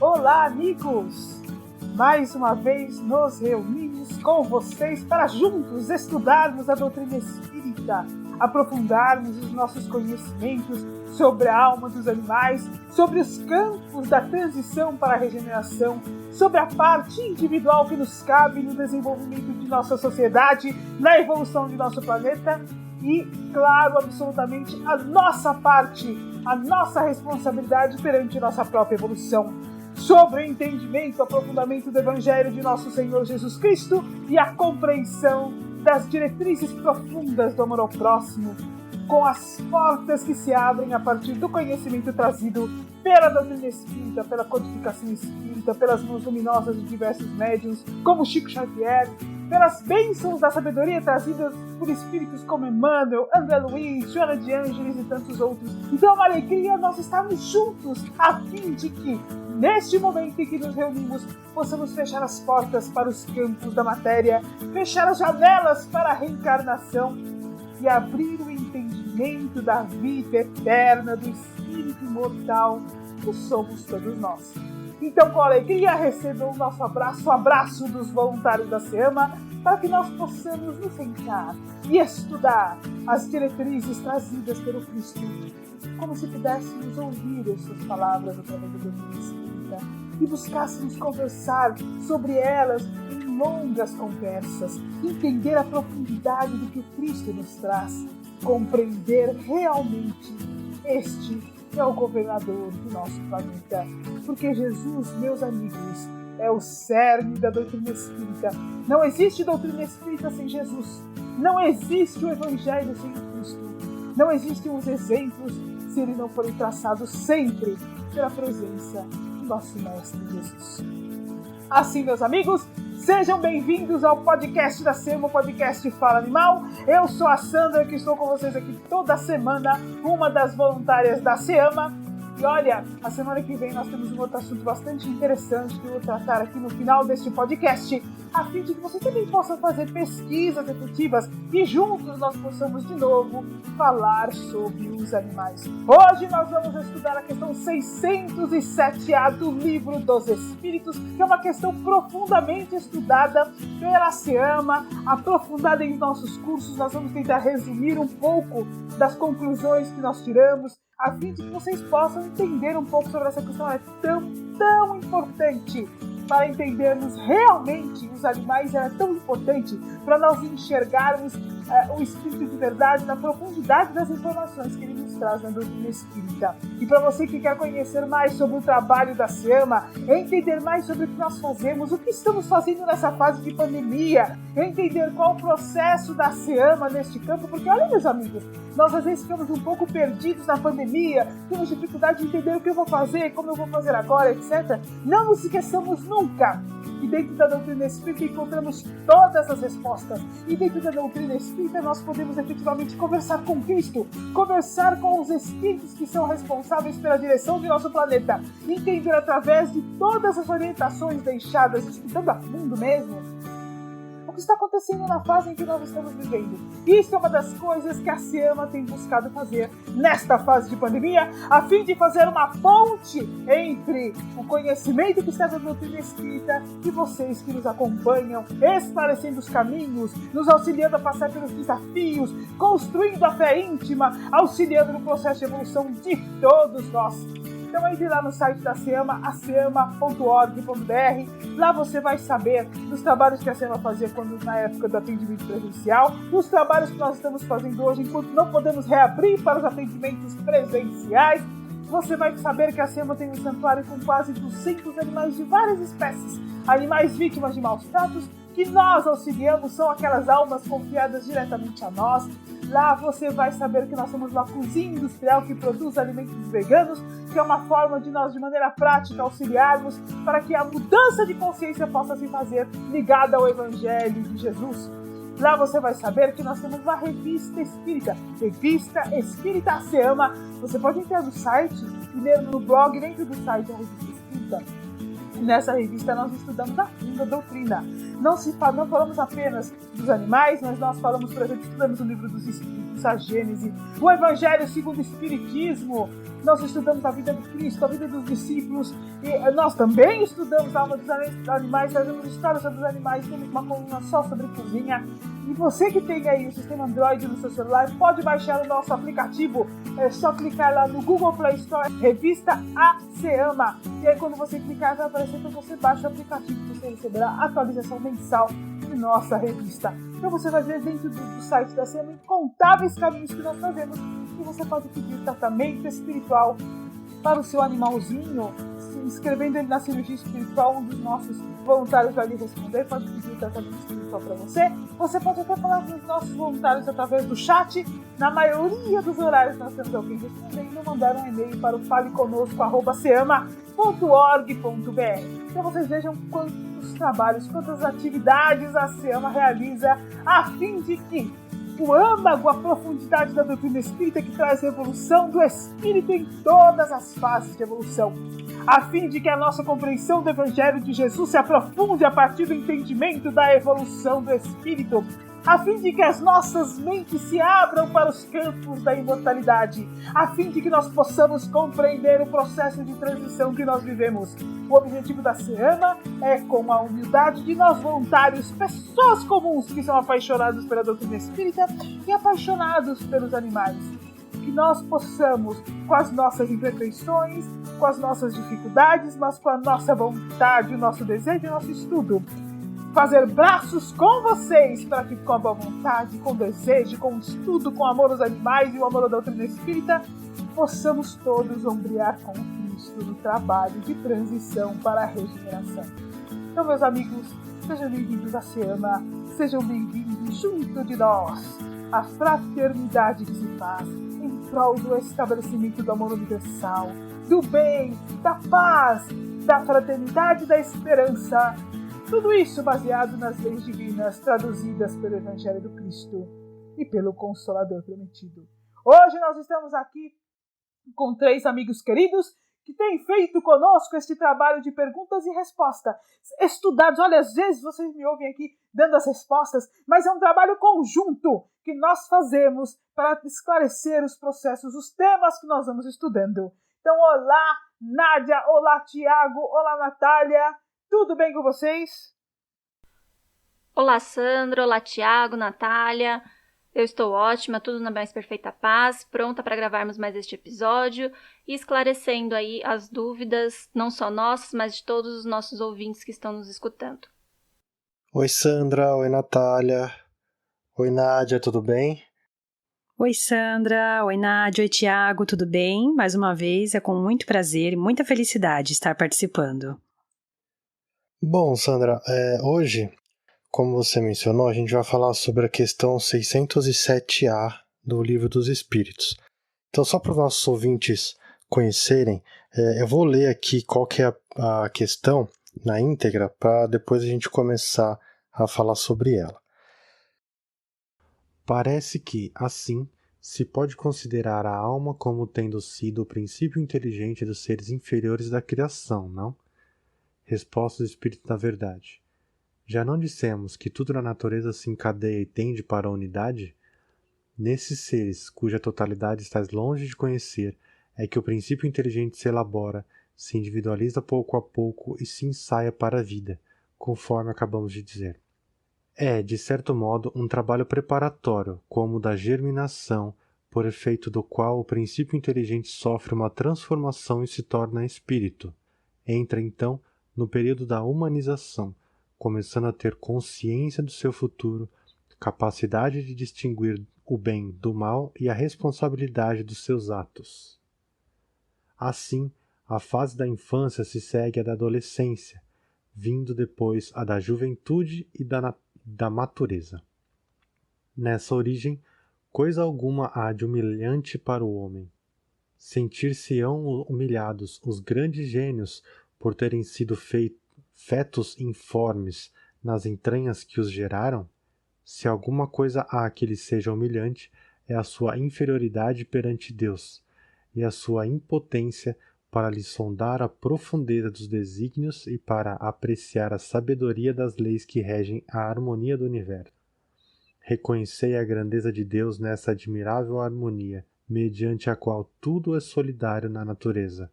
Olá, amigos! Mais uma vez nos reunimos com vocês para juntos estudarmos a doutrina espírita, aprofundarmos os nossos conhecimentos sobre a alma dos animais, sobre os campos da transição para a regeneração, sobre a parte individual que nos cabe no desenvolvimento de nossa sociedade, na evolução de nosso planeta e, claro, absolutamente a nossa parte, a nossa responsabilidade perante nossa própria evolução, sobre o entendimento, aprofundamento do Evangelho de nosso Senhor Jesus Cristo e a compreensão das diretrizes profundas do amor ao próximo, com as portas que se abrem a partir do conhecimento trazido pela doutrina espírita, pela codificação espírita, pelas mãos luminosas de diversos médiuns, como Chico Xavier, pelas bênçãos da sabedoria trazidas por espíritos como Emmanuel, André Luiz, Joana de Ângeles e tantos outros. Então é uma alegria nós estarmos juntos, a fim de que, neste momento em que nos reunimos, possamos fechar as portas para os campos da matéria, fechar as janelas para a reencarnação e abrir o entendimento da vida eterna do espírito imortal que somos todos nós. Então, com alegria, recebam o nosso abraço, o abraço dos voluntários da SEAMA, para que nós possamos nos sentar e estudar as diretrizes trazidas pelo Cristo, como se pudéssemos ouvir as suas palavras através da doutrina espírita e buscássemos conversar sobre elas em longas conversas, entender a profundidade do que o Cristo nos traz, compreender realmente este é o governador do nosso planeta, porque Jesus, meus amigos, é o cerne da doutrina espírita. Não existe doutrina espírita sem Jesus, não existe o Evangelho sem o Cristo, não existem os exemplos se eles não forem traçados sempre pela presença do nosso Mestre Jesus. Assim, meus amigos, sejam bem-vindos ao podcast da SEAMA, o podcast Fala Animal. Eu sou a Sandra, que estou com vocês aqui toda semana, uma das voluntárias da SEAMA. E olha, a semana que vem nós temos um outro assunto bastante interessante que eu vou tratar aqui no final deste podcast, a fim de que vocês também possam fazer pesquisas efetivas e juntos nós possamos de novo falar sobre os animais. Hoje nós vamos estudar a questão 607A do Livro dos Espíritos, que é uma questão profundamente estudada pela SEAMA, aprofundada em nossos cursos. Nós vamos tentar resumir um pouco das conclusões que nós tiramos, a fim de que vocês possam entender um pouco sobre essa questão. É tão importante para entendermos realmente os animais, é tão importante para nós enxergarmos o espírito de verdade na profundidade das informações que ele nos traz na doutrina espírita. E para você que quer conhecer mais sobre o trabalho da SEAMA, entender mais sobre o que nós fazemos, o que estamos fazendo nessa fase de pandemia, entender qual o processo da SEAMA neste campo, porque olha, meus amigos, nós às vezes ficamos um pouco perdidos na pandemia, temos dificuldade de entender o que eu vou fazer, como eu vou fazer agora, etc. Não nos esqueçamos nunca que dentro da doutrina espírita encontramos todas as respostas. E dentro da doutrina espírita nós podemos efetivamente conversar com Cristo, conversar com os espíritos que são responsáveis pela direção de nosso planeta, entender através de todas as orientações deixadas, estudando a fundo mesmo, o que está acontecendo na fase em que nós estamos vivendo. Isso é uma das coisas que a SEAMA tem buscado fazer nesta fase de pandemia, a fim de fazer uma ponte entre o conhecimento que está na doutrina espírita e vocês que nos acompanham, esclarecendo os caminhos, nos auxiliando a passar pelos desafios, construindo a fé íntima, auxiliando no processo de evolução de todos nós. Então entre lá no site da SEAMA, aceama.org.br. Lá você vai saber dos trabalhos que a SEAMA fazia na época do atendimento presencial, os trabalhos que nós estamos fazendo hoje enquanto não podemos reabrir para os atendimentos presenciais. Você vai saber que a SEAMA tem um santuário com quase 200 animais de várias espécies, animais vítimas de maus tratos, que nós auxiliamos, são aquelas almas confiadas diretamente a nós. Lá você vai saber que nós somos uma cozinha industrial que produz alimentos veganos, que é uma forma de nós, de maneira prática, auxiliarmos para que a mudança de consciência possa se fazer ligada ao Evangelho de Jesus. Lá você vai saber que nós temos uma revista espírita A SEAMA. Você pode entrar no site e ler no blog dentro do site da revista espírita. Nessa revista nós estudamos a fundo a doutrina. Não falamos apenas dos animais, mas nós falamos, por exemplo, estudamos o Livro dos Espíritos, estudamos a Gênese, o Evangelho segundo o Espiritismo, nós estudamos a vida de Cristo, a vida dos discípulos, e nós também estudamos a alma dos animais, fazemos história sobre os animais, temos uma coluna só sobre cozinha. E você que tem aí o sistema Android no seu celular, pode baixar o nosso aplicativo. É só clicar lá no Google Play Store, Revista ASEAMA. E aí quando você clicar, vai aparecer que você baixa o aplicativo, você receberá a atualização mensal de nossa revista. Então você vai ver dentro do site da ASEAMA incontáveis caminhos que nós fazemos. E você pode pedir tratamento espiritual para o seu animalzinho, se inscrevendo ele na cirurgia espiritual. Um dos nossos voluntários vai lhe responder, pode pedir tratamento espiritual para você. Você pode até falar com os nossos voluntários através do chat. Na maioria dos horários nós temos alguém respondendo, mandar um e-mail para o faleconosco@seama.org.br. Então vocês vejam quantos trabalhos, quantas atividades a SEAMA realiza a fim de que o âmago, a profundidade da doutrina espírita que traz a evolução do espírito em todas as fases de evolução, a fim de que a nossa compreensão do Evangelho de Jesus se aprofunde a partir do entendimento da evolução do espírito, a fim de que as nossas mentes se abram para os campos da imortalidade, a fim de que nós possamos compreender o processo de transição que nós vivemos. O objetivo da SEAMA é, com a humildade de nós voluntários, pessoas comuns que são apaixonados pela doutrina espírita e apaixonados pelos animais, que nós possamos, com as nossas imperfeições, com as nossas dificuldades, mas com a nossa vontade, o nosso desejo e o nosso estudo, fazer braços com vocês para que com a boa vontade, com desejo, com estudo, com amor aos animais e o amor à doutrina espírita, possamos todos ombrear com Cristo no trabalho de transição para a regeneração. Então, meus amigos, sejam bem-vindos à SEAMA, sejam bem-vindos junto de nós, a fraternidade que se faz em prol do estabelecimento do amor universal, do bem, da paz, da fraternidade e da esperança. Tudo isso baseado nas leis divinas traduzidas pelo Evangelho do Cristo e pelo Consolador prometido. Hoje nós estamos aqui com 3 amigos queridos que têm feito conosco este trabalho de perguntas e respostas. Estudados, olha, às vezes vocês me ouvem aqui dando as respostas, mas é um trabalho conjunto que nós fazemos para esclarecer os processos, os temas que nós vamos estudando. Então, olá, Nádia, olá, Tiago, olá, Natália. Tudo bem com vocês? Olá, Sandra. Olá, Tiago, Natália. Eu estou ótima, tudo na mais perfeita paz, pronta para gravarmos mais este episódio e esclarecendo aí as dúvidas, não só nossas, mas de todos os nossos ouvintes que estão nos escutando. Oi, Sandra. Oi, Natália. Oi, Nádia, tudo bem? Oi, Sandra. Oi, Nádia. Oi, Tiago, tudo bem? Mais uma vez, é com muito prazer e muita felicidade estar participando. Bom, Sandra, hoje, como você mencionou, a gente vai falar sobre a questão 607A do Livro dos Espíritos. Então, só para os nossos ouvintes conhecerem, eu vou ler aqui qual que é a questão na íntegra, para depois a gente começar a falar sobre ela. Parece que, assim, se pode considerar a alma como tendo sido o princípio inteligente dos seres inferiores da criação, não? Resposta do Espírito da Verdade. Já não dissemos que tudo na natureza se encadeia e tende para a unidade? Nesses seres, cuja totalidade estás longe de conhecer, é que o princípio inteligente se elabora, se individualiza pouco a pouco e se ensaia para a vida, conforme acabamos de dizer. É, de certo modo, um trabalho preparatório, como o da germinação, por efeito do qual o princípio inteligente sofre uma transformação e se torna espírito. Entra, então, no período da humanização, começando a ter consciência do seu futuro, capacidade de distinguir o bem do mal e a responsabilidade dos seus atos. Assim, a fase da infância se segue à da adolescência, vindo depois a da juventude e da matureza. Nessa origem, coisa alguma há de humilhante para o homem. Sentir-se-ão humilhados os grandes gênios por terem sido fetos informes nas entranhas que os geraram? Se alguma coisa há que lhe seja humilhante, é a sua inferioridade perante Deus, e a sua impotência para lhe sondar a profundeza dos desígnios e para apreciar a sabedoria das leis que regem a harmonia do universo. Reconhecei a grandeza de Deus nessa admirável harmonia, mediante a qual tudo é solidário na natureza.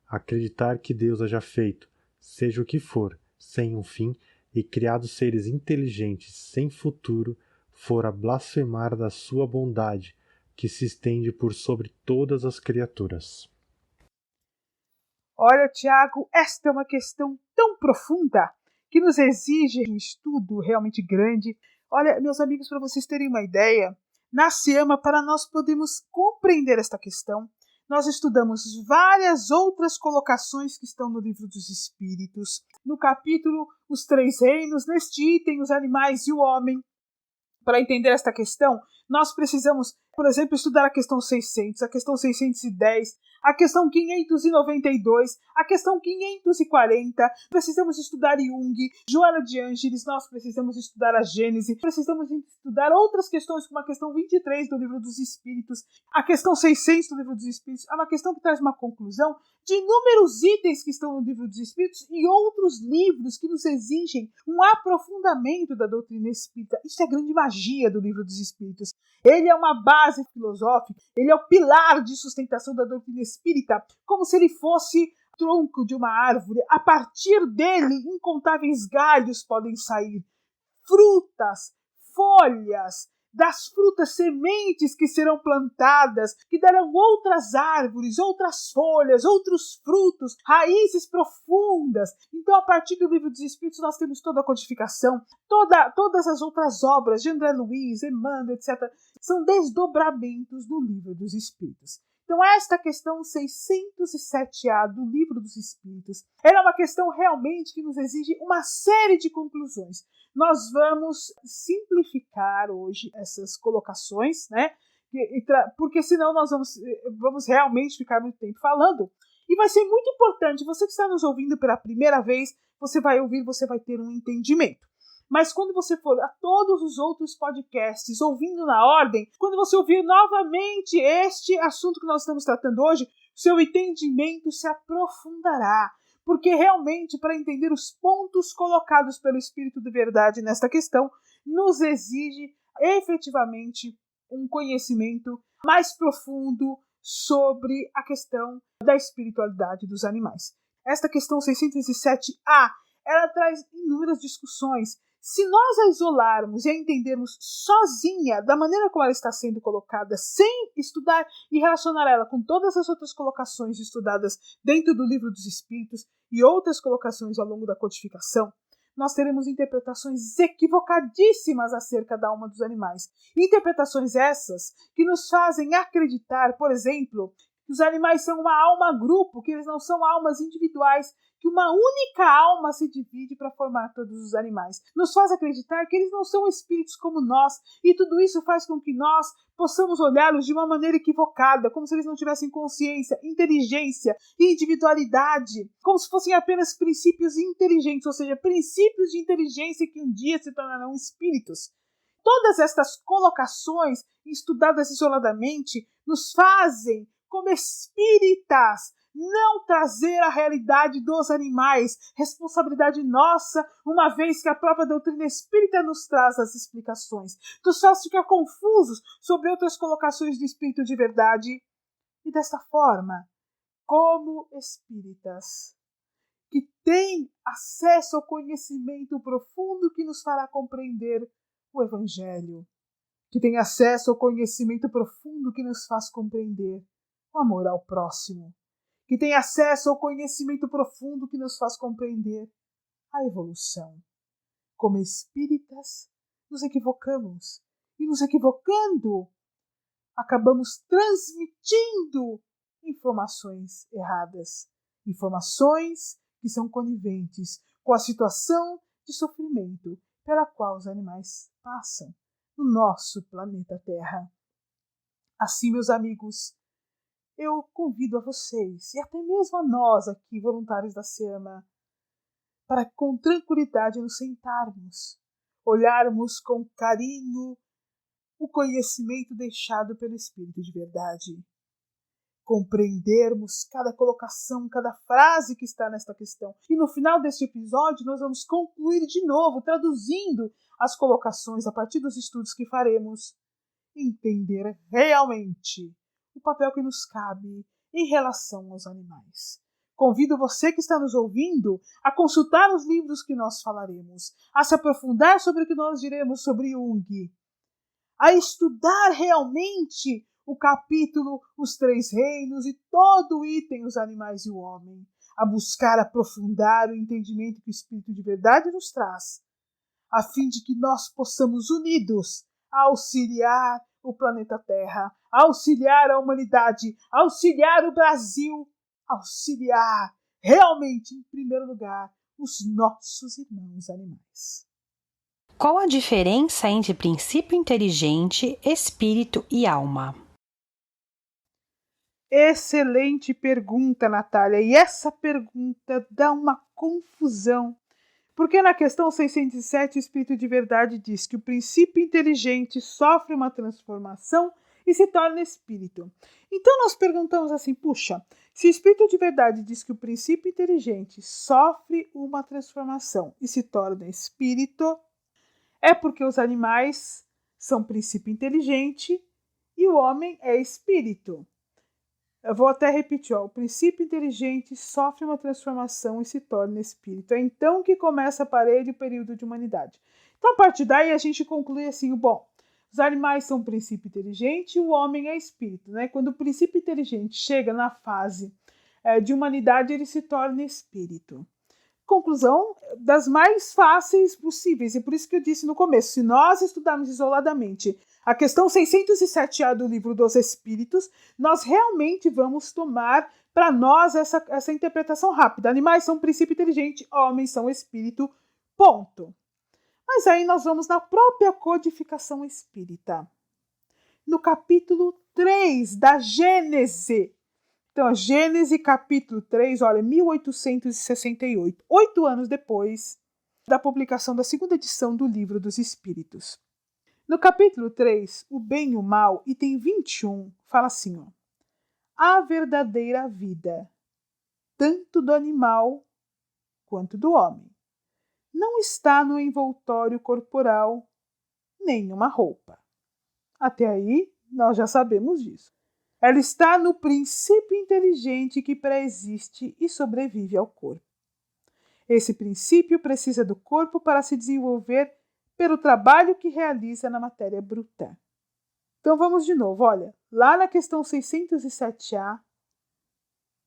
Acreditar que Deus haja feito, seja o que for, sem um fim, e criado seres inteligentes sem futuro, fora blasfemar da sua bondade, que se estende por sobre todas as criaturas. Olha, Tiago, esta é uma questão tão profunda que nos exige um estudo realmente grande. Olha, meus amigos, para vocês terem uma ideia, na SEAMA, para nós podermos compreender esta questão, nós estudamos várias outras colocações que estão no Livro dos Espíritos. No capítulo Os Três Reinos, neste item, os animais e o homem. Para entender esta questão, nós precisamos, por exemplo, estudar a questão 600, a questão 610, a questão 592, a questão 540, precisamos estudar Jung, Joana de Ângeles, nós precisamos estudar a Gênese, precisamos estudar outras questões, como a questão 23 do Livro dos Espíritos, a questão 600 do Livro dos Espíritos, é uma questão que traz uma conclusão de inúmeros itens que estão no Livro dos Espíritos e outros livros que nos exigem um aprofundamento da doutrina espírita. Isso é a grande magia do Livro dos Espíritos. Ele é uma base filosófica, ele é o pilar de sustentação da doutrina espírita, como se ele fosse o tronco de uma árvore. A partir dele, incontáveis galhos podem sair, frutas, folhas, das frutas, sementes que serão plantadas, que darão outras árvores, outras folhas, outros frutos, raízes profundas. Então, a partir do Livro dos Espíritos, nós temos toda a codificação, todas as outras obras de André Luiz, Emmanuel, etc., são desdobramentos do Livro dos Espíritos. Então, esta questão 607A do Livro dos Espíritos era uma questão realmente que nos exige uma série de conclusões. Nós vamos simplificar hoje essas colocações, né? Porque senão nós vamos realmente ficar muito tempo falando. E vai ser muito importante, você que está nos ouvindo pela primeira vez, você vai ouvir, você vai ter um entendimento. Mas quando você for a todos os outros podcasts, ouvindo na ordem, quando você ouvir novamente este assunto que nós estamos tratando hoje, seu entendimento se aprofundará. Porque realmente, para entender os pontos colocados pelo Espírito de Verdade nesta questão, nos exige efetivamente um conhecimento mais profundo sobre a questão da espiritualidade dos animais. Esta questão 607A, ela traz inúmeras discussões. Se nós a isolarmos e a entendermos sozinha, da maneira como ela está sendo colocada, sem estudar e relacionar ela com todas as outras colocações estudadas dentro do Livro dos Espíritos e outras colocações ao longo da codificação, nós teremos interpretações equivocadíssimas acerca da alma dos animais. Interpretações essas que nos fazem acreditar, por exemplo, que os animais são uma alma-grupo, que eles não são almas individuais, que uma única alma se divide para formar todos os animais. Nos faz acreditar que eles não são espíritos como nós, e tudo isso faz com que nós possamos olhá-los de uma maneira equivocada, como se eles não tivessem consciência, inteligência e individualidade, como se fossem apenas princípios inteligentes, ou seja, princípios de inteligência que um dia se tornarão espíritos. Todas estas colocações, estudadas isoladamente, nos fazem, como espíritas, não trazer a realidade dos animais, responsabilidade nossa, uma vez que a própria doutrina espírita nos traz as explicações. Nos faz ficar confusos sobre outras colocações do Espírito de Verdade. E desta forma, como espíritas, que têm acesso ao conhecimento profundo que nos fará compreender o Evangelho, que têm acesso ao conhecimento profundo que nos faz compreender o amor ao próximo, que tem acesso ao conhecimento profundo que nos faz compreender a evolução. Como espíritas, nos equivocamos. E nos equivocando, acabamos transmitindo informações erradas. Informações que são coniventes com a situação de sofrimento pela qual os animais passam no nosso planeta Terra. Assim, meus amigos, eu convido a vocês, e até mesmo a nós aqui, voluntários da SEAMA, para com tranquilidade nos sentarmos, olharmos com carinho o conhecimento deixado pelo Espírito de Verdade, compreendermos cada colocação, cada frase que está nesta questão. E no final deste episódio nós vamos concluir de novo, traduzindo as colocações a partir dos estudos que faremos, entender realmente o papel que nos cabe em relação aos animais. Convido você que está nos ouvindo a consultar os livros que nós falaremos, a se aprofundar sobre o que nós diremos sobre Jung, a estudar realmente o capítulo Os Três Reinos e todo o item Os Animais e o Homem, a buscar aprofundar o entendimento que o Espírito de Verdade nos traz, a fim de que nós possamos unidos auxiliar o planeta Terra, auxiliar a humanidade, auxiliar o Brasil, auxiliar realmente, em primeiro lugar, os nossos irmãos animais. Qual a diferença entre princípio inteligente, espírito e alma? Excelente pergunta, Natália. E essa pergunta dá uma confusão. Porque na questão 607, o Espírito de Verdade diz que o princípio inteligente sofre uma transformação e se torna espírito. Então nós perguntamos assim, puxa, se o Espírito de Verdade diz que o princípio inteligente sofre uma transformação e se torna espírito, é porque os animais são princípio inteligente e o homem é espírito. Eu vou até repetir, o princípio inteligente sofre uma transformação e se torna espírito. É então que começa para ele o período de humanidade. Então, a partir daí, a gente conclui assim, os animais são princípio inteligente e o homem é espírito. Né? Quando o princípio inteligente chega na fase de humanidade, ele se torna espírito. Conclusão das mais fáceis possíveis. E por isso que eu disse no começo, se nós estudarmos isoladamente a questão 607A do Livro dos Espíritos, nós realmente vamos tomar para nós essa interpretação rápida. Animais são princípio inteligente, homens são espírito, ponto. Mas aí nós vamos na própria codificação espírita. No capítulo 3 da Gênese. Então, a Gênese, capítulo 3, olha, 1868, 8 anos depois da publicação da segunda edição do Livro dos Espíritos. No capítulo 3, o bem e o mal, item 21, fala assim, a verdadeira vida, tanto do animal quanto do homem, não está no envoltório corporal, nem uma roupa. Até aí, nós já sabemos disso. Ela está no princípio inteligente que pré-existe e sobrevive ao corpo. Esse princípio precisa do corpo para se desenvolver pelo trabalho que realiza na matéria bruta. Então vamos de novo, olha, lá na questão 607A,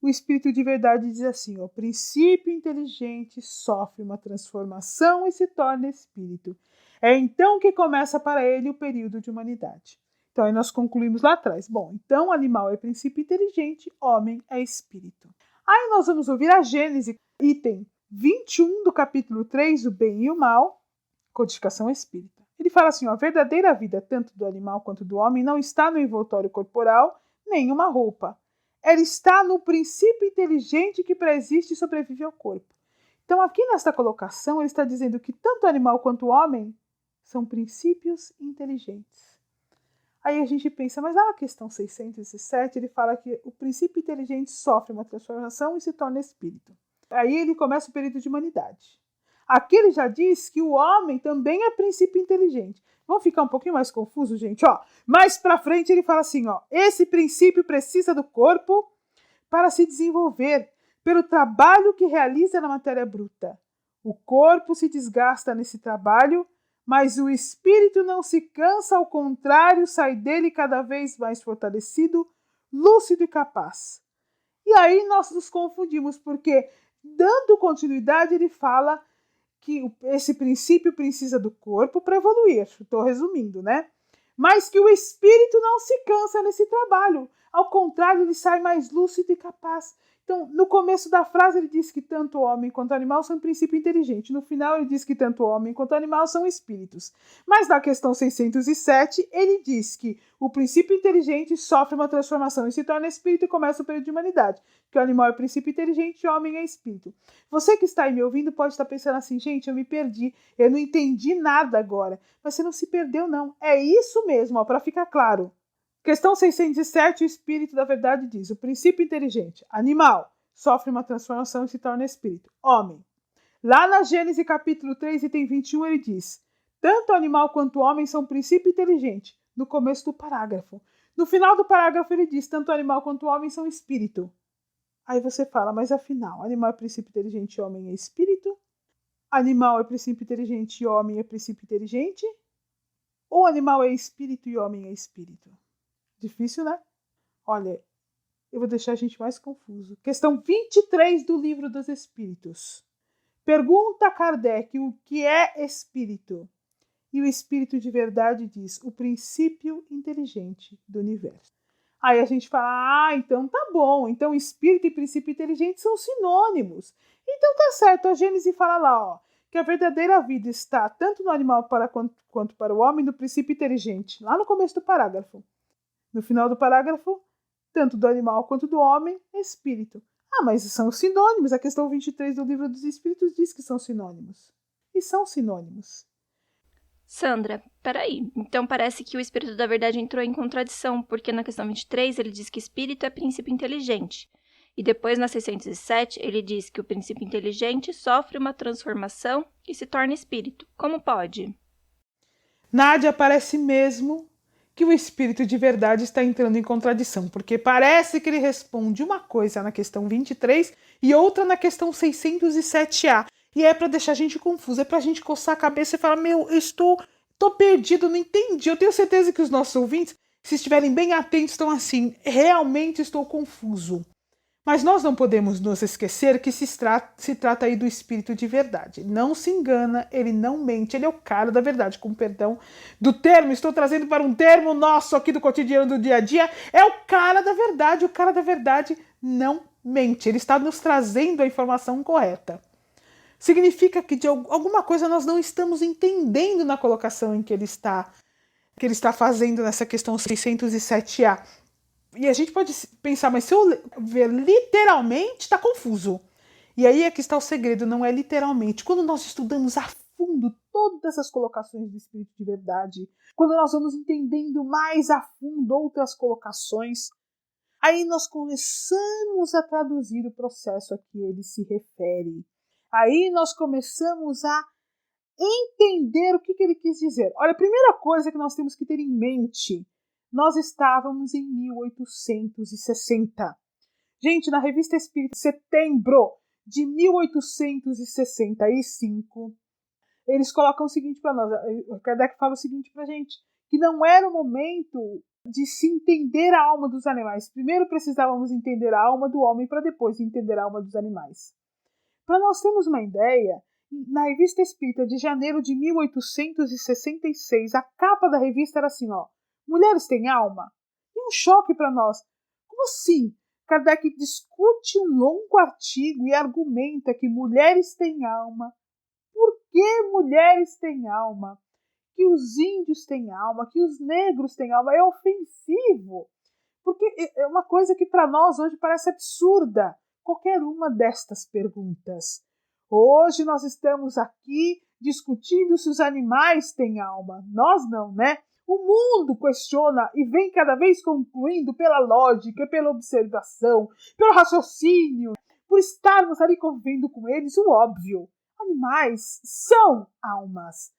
o Espírito de Verdade diz assim, o princípio inteligente sofre uma transformação e se torna espírito. É então que começa para ele o período de humanidade. Então, aí nós concluímos lá atrás. Bom, então animal é princípio inteligente, homem é espírito. Aí nós vamos ouvir a Gênese, item 21 do capítulo 3, o bem e o mal, codificação espírita. Ele fala assim, a verdadeira vida, tanto do animal quanto do homem, não está no envoltório corporal, nem uma roupa. Ela está no princípio inteligente que pré-existe e sobrevive ao corpo. Então, aqui nesta colocação, ele está dizendo que tanto o animal quanto o homem são princípios inteligentes. Aí a gente pensa, mas lá na questão 607, ele fala que o princípio inteligente sofre uma transformação e se torna espírito. Aí ele começa o período de humanidade. Aqui ele já diz que o homem também é princípio inteligente. Vamos ficar um pouquinho mais confuso, gente? Mais pra frente ele fala assim, esse princípio precisa do corpo para se desenvolver pelo trabalho que realiza na matéria bruta. O corpo se desgasta nesse trabalho, mas o espírito não se cansa, ao contrário, sai dele cada vez mais fortalecido, lúcido e capaz. E aí nós nos confundimos, porque, dando continuidade, ele fala que esse princípio precisa do corpo para evoluir. Estou resumindo, né? Mas que o espírito não se cansa nesse trabalho. Ao contrário, ele sai mais lúcido e capaz. Então, no começo da frase, ele diz que tanto o homem quanto o animal são princípio inteligente. No final, ele diz que tanto o homem quanto o animal são espíritos. Mas na questão 607, ele diz que o princípio inteligente sofre uma transformação e se torna espírito e começa o período de humanidade. Que o animal é princípio inteligente e o homem é espírito. Você que está aí me ouvindo pode estar pensando assim, gente, eu me perdi, eu não entendi nada agora. Mas você não se perdeu, não. É isso mesmo, para ficar claro. Questão 607, o Espírito da Verdade diz: o princípio inteligente, animal, sofre uma transformação e se torna espírito. Homem. Lá na Gênesis capítulo 3, item 21, ele diz: tanto o animal quanto o homem são princípio inteligente, no começo do parágrafo. No final do parágrafo ele diz: tanto o animal quanto o homem são espírito. Aí você fala, mas afinal, animal é princípio inteligente e homem é espírito? Animal é princípio inteligente e homem é princípio inteligente? Ou animal é espírito e homem é espírito? Difícil, né? Olha, eu vou deixar a gente mais confuso. Questão 23 do Livro dos Espíritos. Pergunta a Kardec o que é espírito. E o espírito de verdade diz: o princípio inteligente do universo. Aí a gente fala, então tá bom. Então espírito e princípio inteligente são sinônimos. Então tá certo, a Gênesis fala lá, ó, que a verdadeira vida está tanto no animal quanto para o homem no princípio inteligente. Lá no começo do parágrafo. No final do parágrafo, tanto do animal quanto do homem, espírito. Mas são sinônimos. A questão 23 do Livro dos Espíritos diz que são sinônimos. E são sinônimos. Sandra, peraí. Então parece que o Espírito da Verdade entrou em contradição, porque na questão 23 ele diz que espírito é princípio inteligente. E depois, na 607, ele diz que o princípio inteligente sofre uma transformação e se torna espírito. Como pode? Nádia, parece mesmo que o Espírito de Verdade está entrando em contradição, porque parece que ele responde uma coisa na questão 23 e outra na questão 607A. E é para deixar a gente confusa, é para a gente coçar a cabeça e falar, eu estou perdido, não entendi. Eu tenho certeza que os nossos ouvintes, se estiverem bem atentos, estão assim, realmente estou confuso. Mas nós não podemos nos esquecer que se trata aí do Espírito de Verdade. Não se engana, ele não mente, ele é o cara da verdade, com perdão do termo. Estou trazendo para um termo nosso aqui do cotidiano do dia a dia. É o cara da verdade, o cara da verdade não mente. Ele está nos trazendo a informação correta. Significa que de alguma coisa nós não estamos entendendo na colocação em que ele está fazendo nessa questão 607A. E a gente pode pensar, mas se eu ver literalmente, está confuso. E aí é que está o segredo, não é literalmente. Quando nós estudamos a fundo todas as colocações do Espírito de Verdade, quando nós vamos entendendo mais a fundo outras colocações, aí nós começamos a traduzir o processo a que ele se refere. Aí nós começamos a entender o que ele quis dizer. Olha, a primeira coisa que nós temos que ter em mente: nós estávamos em 1860. Gente, na Revista Espírita, setembro de 1865, eles colocam o seguinte para nós. O Kardec fala o seguinte para a gente, que não era o momento de se entender a alma dos animais. Primeiro precisávamos entender a alma do homem para depois entender a alma dos animais. Para nós termos uma ideia, na Revista Espírita de janeiro de 1866, a capa da revista era assim, ó: mulheres têm alma? E um choque para nós. Como assim? Kardec discute um longo artigo e argumenta que mulheres têm alma. Por que mulheres têm alma? Que os índios têm alma, que os negros têm alma. É ofensivo. Porque é uma coisa que para nós hoje parece absurda. Qualquer uma destas perguntas. Hoje nós estamos aqui discutindo se os animais têm alma. Nós não, né? O mundo questiona e vem cada vez concluindo pela lógica, pela observação, pelo raciocínio, por estarmos ali convivendo com eles, o óbvio. Animais são almas.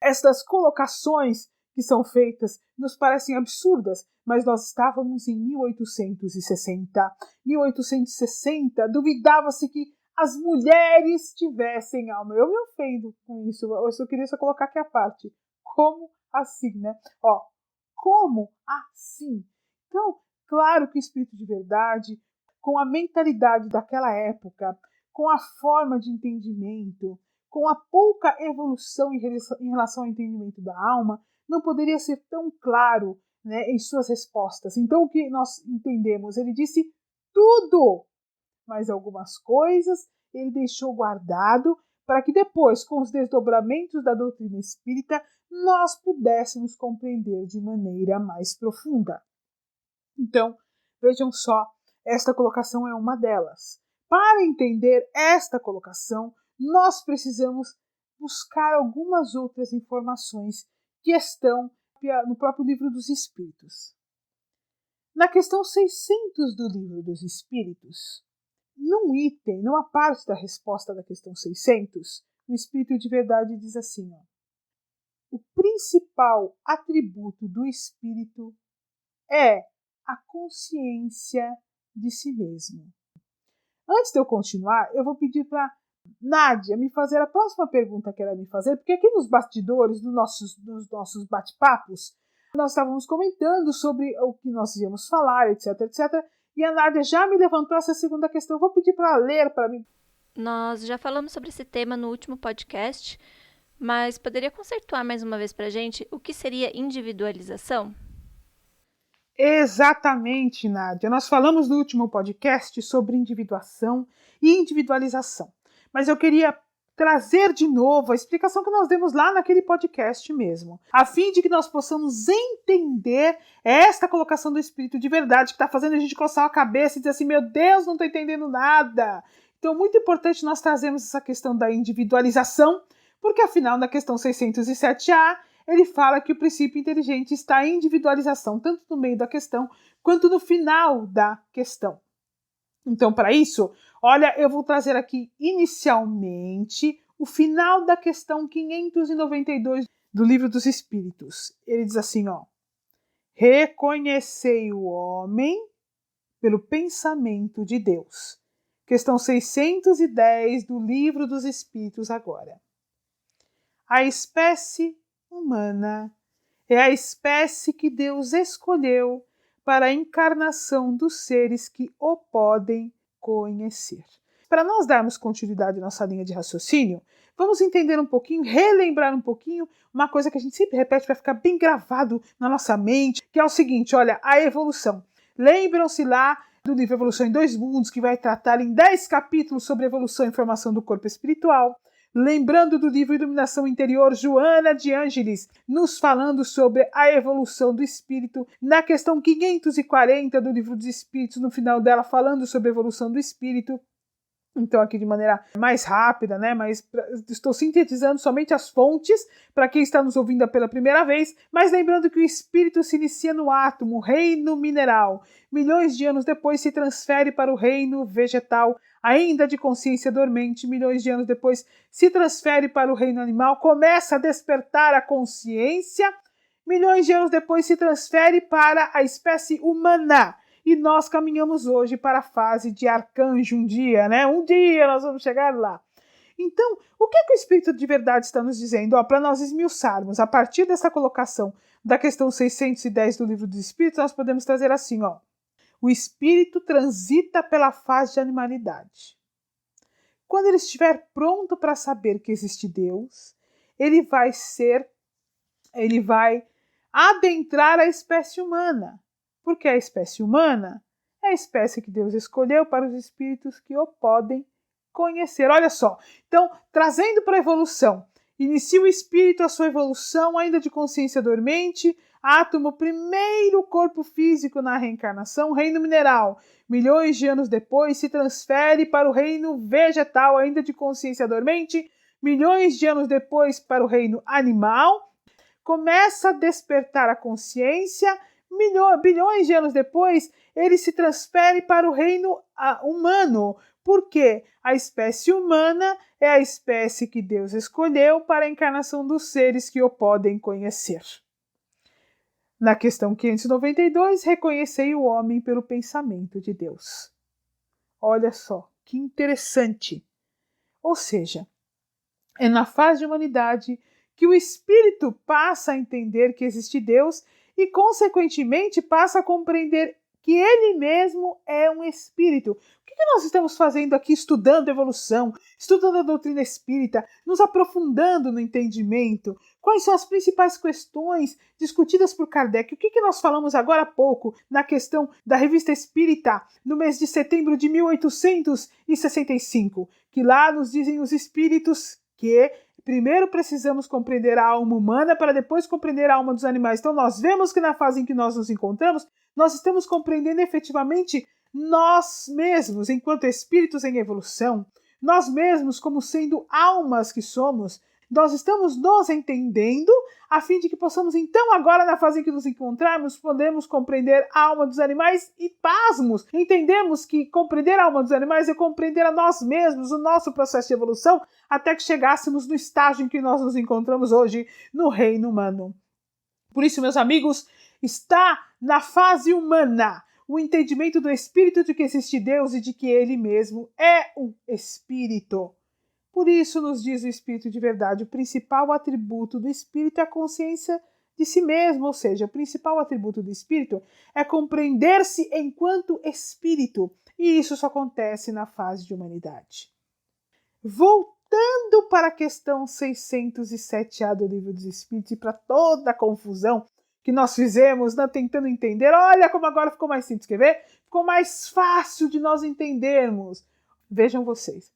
Estas colocações que são feitas nos parecem absurdas, mas nós estávamos em 1860. 1860, duvidava-se que as mulheres tivessem alma. Eu me ofendo com isso, eu só queria colocar aqui a parte. Como assim, né? Como assim? Então, claro que o Espírito de Verdade, com a mentalidade daquela época, com a forma de entendimento, com a pouca evolução em relação ao entendimento da alma, não poderia ser tão claro, né, em suas respostas. Então, o que nós entendemos? Ele disse tudo, mas algumas coisas ele deixou guardado para que depois, com os desdobramentos da doutrina espírita, nós pudéssemos compreender de maneira mais profunda. Então, vejam só, esta colocação é uma delas. Para entender esta colocação, nós precisamos buscar algumas outras informações que estão no próprio Livro dos Espíritos. Na questão 600 do Livro dos Espíritos, num item, numa parte da resposta da questão 600, o Espírito de Verdade diz assim, ó, o principal atributo do Espírito é a consciência de si mesmo. Antes de eu continuar, eu vou pedir para Nádia me fazer a próxima pergunta que ela me fazer, porque aqui nos bastidores dos nossos bate-papos, nós estávamos comentando sobre o que nós íamos falar, etc, etc, e a Nádia já me levantou essa segunda questão. Eu vou pedir para ela ler para mim. Nós já falamos sobre esse tema no último podcast, mas poderia conceituar mais uma vez para a gente o que seria individualização? Exatamente, Nádia. Nós falamos no último podcast sobre individuação e individualização, mas eu queria trazer de novo a explicação que nós demos lá naquele podcast mesmo, a fim de que nós possamos entender esta colocação do Espírito de Verdade que está fazendo a gente coçar a cabeça e dizer assim, meu Deus, não estou entendendo nada. Então, muito importante nós trazermos essa questão da individualização, porque afinal, na questão 607A, ele fala que o princípio inteligente está em individualização, tanto no meio da questão quanto no final da questão. Então, para isso, olha, eu vou trazer aqui inicialmente o final da questão 592 do Livro dos Espíritos. Ele diz assim, ó, reconhecei o homem pelo pensamento de Deus. Questão 610 do Livro dos Espíritos agora. A espécie humana é a espécie que Deus escolheu para a encarnação dos seres que o podem conhecer. Para nós darmos continuidade à nossa linha de raciocínio, vamos entender um pouquinho, relembrar um pouquinho uma coisa que a gente sempre repete para ficar bem gravado na nossa mente, que é o seguinte, olha, a evolução. Lembram-se lá do livro Evolução em Dois Mundos, que vai tratar em 10 capítulos sobre evolução e formação do corpo espiritual. Lembrando do livro Iluminação Interior, Joana de Ângeles, nos falando sobre a evolução do espírito, na questão 540 do Livro dos Espíritos, no final dela falando sobre a evolução do espírito. Então aqui de maneira mais rápida, né? Mas estou sintetizando somente as fontes para quem está nos ouvindo pela primeira vez, mas lembrando que o espírito se inicia no átomo, reino mineral. Milhões de anos depois se transfere para o reino vegetal, ainda de consciência dormente. Milhões de anos depois se transfere para o reino animal, começa a despertar a consciência. Milhões de anos depois se transfere para a espécie humana. E nós caminhamos hoje para a fase de arcanjo um dia, né? Um dia nós vamos chegar lá. Então, o que o Espírito de Verdade está nos dizendo? Para nós esmiuçarmos, a partir dessa colocação da questão 610 do Livro dos Espíritos, nós podemos trazer assim, ó. O Espírito transita pela fase de animalidade. Quando ele estiver pronto para saber que existe Deus, ele vai adentrar a espécie humana. Porque a espécie humana é a espécie que Deus escolheu para os espíritos que o podem conhecer. Olha só, então, trazendo para a evolução, inicia o espírito a sua evolução ainda de consciência dormente, átomo, primeiro corpo físico na reencarnação, reino mineral. Milhões de anos depois se transfere para o reino vegetal, ainda de consciência dormente. Milhões de anos depois para o reino animal. Começa a despertar a consciência. Bilhões de anos depois, ele se transfere para o reino humano. Por quê? A espécie humana é a espécie que Deus escolheu para a encarnação dos seres que o podem conhecer. Na questão 592, reconhecei o homem pelo pensamento de Deus. Olha só, que interessante. Ou seja, é na fase de humanidade que o espírito passa a entender que existe Deus e, consequentemente, passa a compreender que ele mesmo é um espírito. O que nós estamos fazendo aqui estudando evolução, estudando a doutrina espírita, nos aprofundando no entendimento? Quais são as principais questões discutidas por Kardec? O que nós falamos agora há pouco na questão da Revista Espírita, no mês de setembro de 1865? Que lá nos dizem os espíritos que primeiro precisamos compreender a alma humana para depois compreender a alma dos animais. Então nós vemos que na fase em que nós nos encontramos, nós estamos compreendendo efetivamente nós mesmos, enquanto espíritos em evolução, nós mesmos como sendo almas que somos, Nós estamos nos entendendo a fim de que possamos, então, agora na fase em que nos encontrarmos, podemos compreender a alma dos animais e, pasmos, entendemos que compreender a alma dos animais é compreender a nós mesmos, o nosso processo de evolução, até que chegássemos no estágio em que nós nos encontramos hoje, no reino humano. Por isso, meus amigos, está na fase humana o entendimento do espírito de que existe Deus e de que ele mesmo é um espírito. Por isso, nos diz o Espírito de verdade, o principal atributo do Espírito é a consciência de si mesmo, ou seja, o principal atributo do Espírito é compreender-se enquanto Espírito, e isso só acontece na fase de humanidade. Voltando para a questão 607A do Livro dos Espíritos e para toda a confusão que nós fizemos, tentando entender, olha como agora ficou mais simples, quer ver? Ficou mais fácil de nós entendermos. Vejam vocês.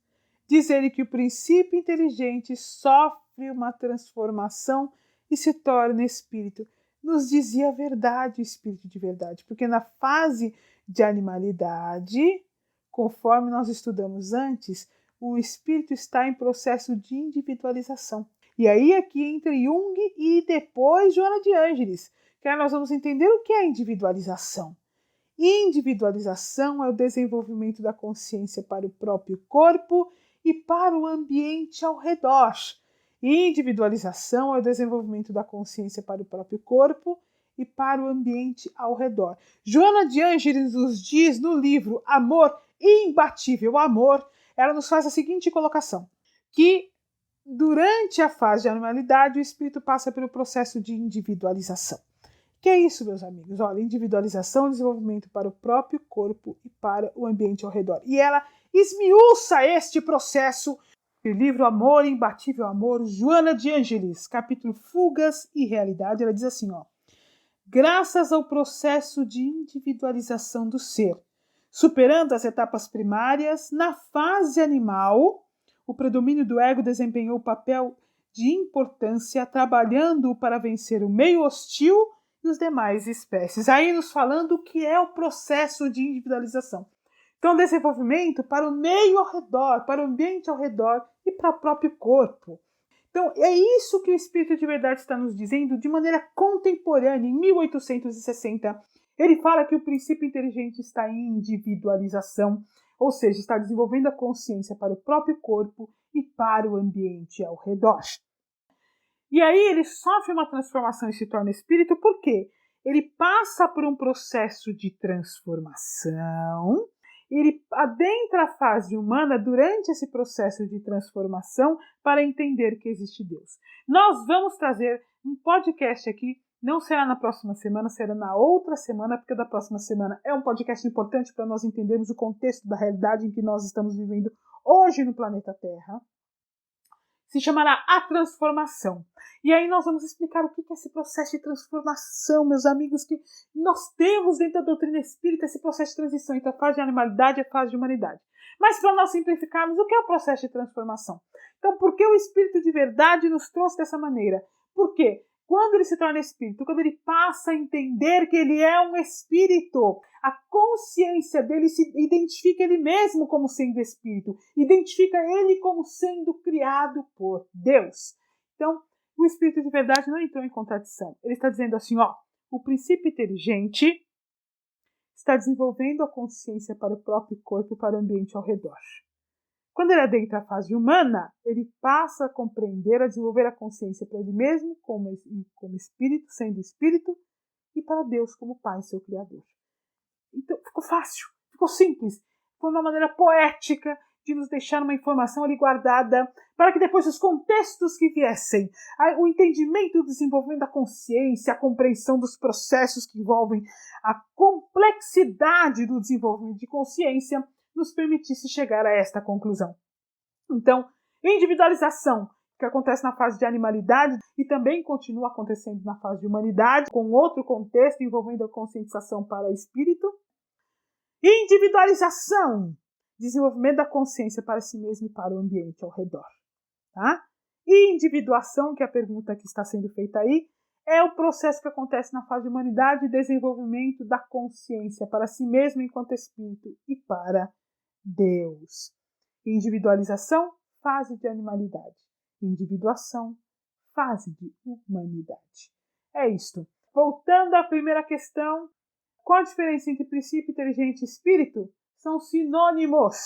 Diz ele que o princípio inteligente sofre uma transformação e se torna espírito. Nos dizia a verdade, o espírito de verdade, porque na fase de animalidade, conforme nós estudamos antes, o espírito está em processo de individualização. E aí aqui entra Jung e depois Joana de Ângeles, que aí nós vamos entender o que é individualização. Individualização é o desenvolvimento da consciência para o próprio corpo e para o ambiente ao redor. Individualização é o desenvolvimento da consciência para o próprio corpo e para o ambiente ao redor. Joana de Ângeles nos diz no livro Amor Imbatível Amor, ela nos faz a seguinte colocação, que durante a fase de animalidade o espírito passa pelo processo de individualização. Que é isso, meus amigos? Olha, individualização é desenvolvimento para o próprio corpo e para o ambiente ao redor. E ela esmiuça este processo no livro Amor Imbatível Amor, Joana de Ângeles, capítulo Fugas e Realidade. Ela diz assim, graças ao processo de individualização do ser, superando as etapas primárias, na fase animal, o predomínio do ego desempenhou o papel de importância, trabalhando para vencer o meio hostil e os demais espécies. Aí nos falando o que é o processo de individualização. Então, desenvolvimento para o meio ao redor, para o ambiente ao redor e para o próprio corpo. Então, é isso que o Espírito de Verdade está nos dizendo de maneira contemporânea, em 1860. Ele fala que o princípio inteligente está em individualização, ou seja, está desenvolvendo a consciência para o próprio corpo e para o ambiente ao redor. E aí ele sofre uma transformação e se torna espírito, por quê? Ele passa por um processo de transformação, ele adentra a fase humana durante esse processo de transformação para entender que existe Deus. Nós vamos trazer um podcast aqui, não será na próxima semana, será na outra semana, porque da próxima semana é um podcast importante para nós entendermos o contexto da realidade em que nós estamos vivendo hoje no planeta Terra. Se chamará A Transformação. E aí nós vamos explicar o que é esse processo de transformação, meus amigos, que nós temos dentro da doutrina espírita, esse processo de transição entre a fase de animalidade e a fase de humanidade. Mas para nós simplificarmos, o que é o processo de transformação? Então, por que o Espírito de Verdade nos trouxe dessa maneira? Por quê? Quando ele se torna espírito, quando ele passa a entender que ele é um espírito, a consciência dele se identifica ele mesmo como sendo espírito, identifica ele como sendo criado por Deus. Então, o Espírito de Verdade não entrou em contradição. Ele está dizendo assim, o princípio inteligente está desenvolvendo a consciência para o próprio corpo e para o ambiente ao redor. Quando ele adentra a fase humana, ele passa a compreender, a desenvolver a consciência para ele mesmo, como espírito, sendo espírito, e para Deus como Pai, seu Criador. Então, ficou fácil, ficou simples. Foi uma maneira poética de nos deixar uma informação ali guardada, para que depois os contextos que viessem, o entendimento do desenvolvimento da consciência, a compreensão dos processos que envolvem a complexidade do desenvolvimento de consciência, nos permitisse chegar a esta conclusão. Então, individualização, que acontece na fase de animalidade e também continua acontecendo na fase de humanidade, com outro contexto envolvendo a conscientização para o espírito. Individualização, desenvolvimento da consciência para si mesmo e para o ambiente ao redor. Tá? E individuação, que é a pergunta que está sendo feita aí, é o processo que acontece na fase de humanidade e desenvolvimento da consciência para si mesmo enquanto espírito e para Deus. Individualização, fase de animalidade. individuação, fase de humanidade. É isto. Voltando à primeira questão, qual a diferença entre princípio inteligente e espírito? São sinônimos.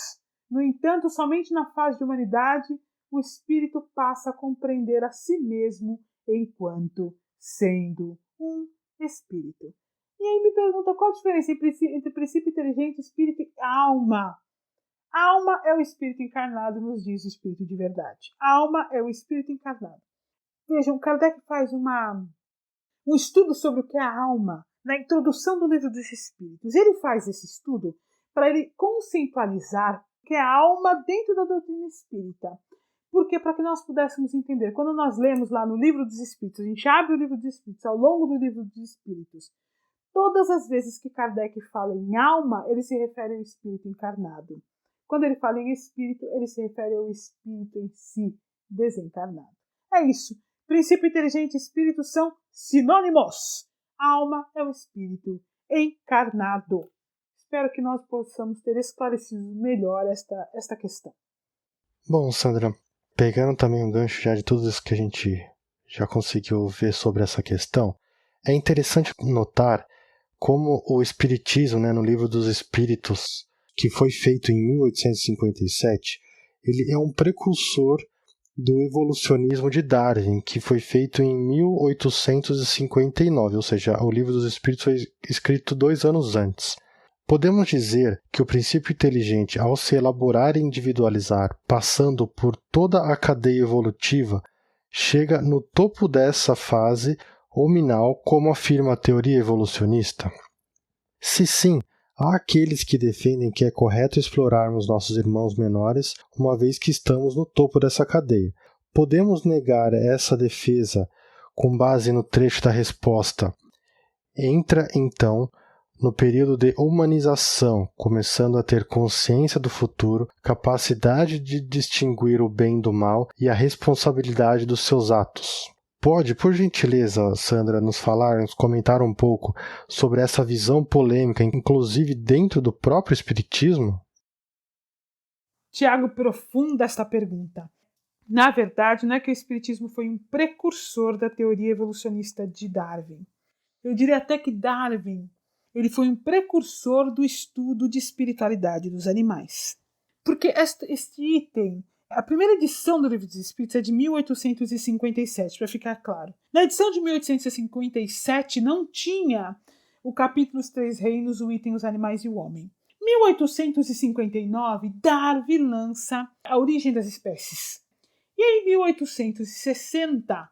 No entanto, somente na fase de humanidade, o espírito passa a compreender a si mesmo enquanto sendo um espírito. E aí me pergunta qual a diferença entre princípio inteligente, espírito e alma. Alma é o espírito encarnado, nos diz o espírito de verdade. Alma é o espírito encarnado. Vejam, Kardec faz um estudo sobre o que é a alma na introdução do Livro dos Espíritos. Ele faz esse estudo para ele conceitualizar o que é a alma dentro da doutrina espírita. Porque para que nós pudéssemos entender, quando nós lemos lá no Livro dos Espíritos, a gente abre o Livro dos Espíritos ao longo do Livro dos Espíritos, todas as vezes que Kardec fala em alma, ele se refere ao espírito encarnado. Quando ele fala em espírito, ele se refere ao espírito em si, desencarnado. É isso. Princípio inteligente e espírito são sinônimos. Alma é o espírito encarnado. Espero que nós possamos ter esclarecido melhor esta questão. Bom, Sandra, pegando também um gancho já de tudo isso que a gente já conseguiu ver sobre essa questão, é interessante notar como o Espiritismo, no Livro dos Espíritos, que foi feito em 1857, ele é um precursor do evolucionismo de Darwin, que foi feito em 1859, ou seja, o Livro dos Espíritos foi escrito 2 anos antes. Podemos dizer que o princípio inteligente, ao se elaborar e individualizar, passando por toda a cadeia evolutiva, chega no topo dessa fase hominal, como afirma a teoria evolucionista? Se sim, há aqueles que defendem que é correto explorarmos nossos irmãos menores, uma vez que estamos no topo dessa cadeia. Podemos negar essa defesa com base no trecho da resposta. Entra, então, no período de humanização, começando a ter consciência do futuro, capacidade de distinguir o bem do mal e a responsabilidade dos seus atos. Pode, por gentileza, Sandra, nos comentar um pouco sobre essa visão polêmica, inclusive dentro do próprio Espiritismo? Tiago aprofunda esta pergunta. Na verdade, não é que o Espiritismo foi um precursor da teoria evolucionista de Darwin. Eu diria até que Darwin ele foi um precursor do estudo de espiritualidade dos animais. Porque este item, a primeira edição do Livro dos Espíritos é de 1857, para ficar claro. Na edição de 1857 não tinha o capítulo Os Três Reinos, o item Os Animais e o Homem. 1859, Darwin lança A Origem das Espécies. E aí, em 1860,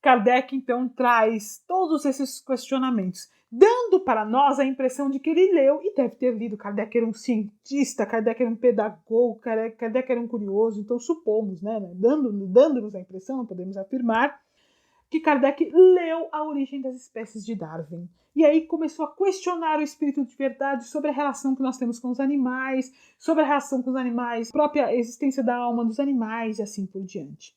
Kardec, então, traz todos esses questionamentos, dando para nós a impressão de que ele leu, e deve ter lido. Kardec era um cientista, Kardec era um pedagogo, Kardec era um curioso, então supomos, dando-nos a impressão, não podemos afirmar, que Kardec leu A Origem das Espécies de Darwin. E aí começou a questionar o espírito de verdade sobre a relação que nós temos com os animais, sobre a relação com os animais, própria existência da alma dos animais e assim por diante.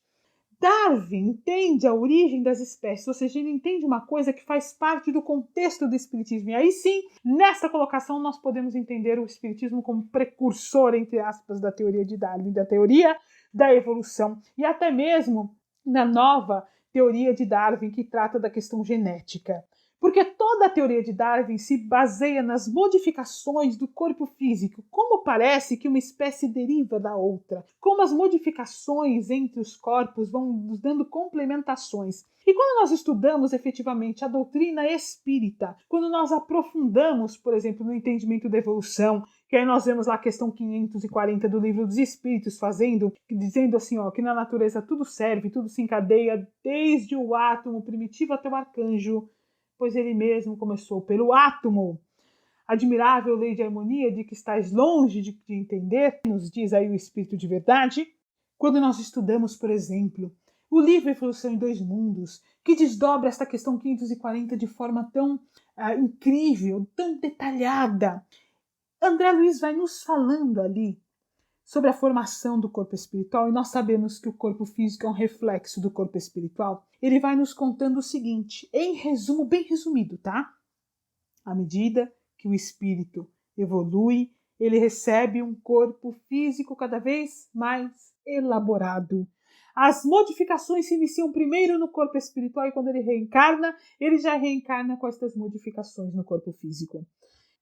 Darwin entende a origem das espécies, ou seja, ele entende uma coisa que faz parte do contexto do espiritismo. E aí sim, nessa colocação, nós podemos entender o espiritismo como precursor, entre aspas, da teoria de Darwin, da teoria da evolução, e até mesmo na nova teoria de Darwin, que trata da questão genética. Porque toda a teoria de Darwin se baseia nas modificações do corpo físico, como parece que uma espécie deriva da outra, como as modificações entre os corpos vão nos dando complementações. E quando nós estudamos efetivamente a doutrina espírita, quando nós aprofundamos, por exemplo, no entendimento da evolução, que aí nós vemos lá a questão 540 do Livro dos Espíritos dizendo assim, que na natureza tudo serve, tudo se encadeia, desde o átomo primitivo até o arcanjo, pois ele mesmo começou pelo átomo. Admirável lei de harmonia de que estás longe de entender, nos diz aí o Espírito de Verdade. Quando nós estudamos, por exemplo, o livro Evolução em Dois Mundos, que desdobra esta questão 540 de forma tão incrível, tão detalhada, André Luiz vai nos falando ali sobre a formação do corpo espiritual, e nós sabemos que o corpo físico é um reflexo do corpo espiritual. Ele vai nos contando o seguinte, em resumo, bem resumido, tá? À medida que o espírito evolui, ele recebe um corpo físico cada vez mais elaborado. As modificações se iniciam primeiro no corpo espiritual e quando ele já reencarna com estas modificações no corpo físico.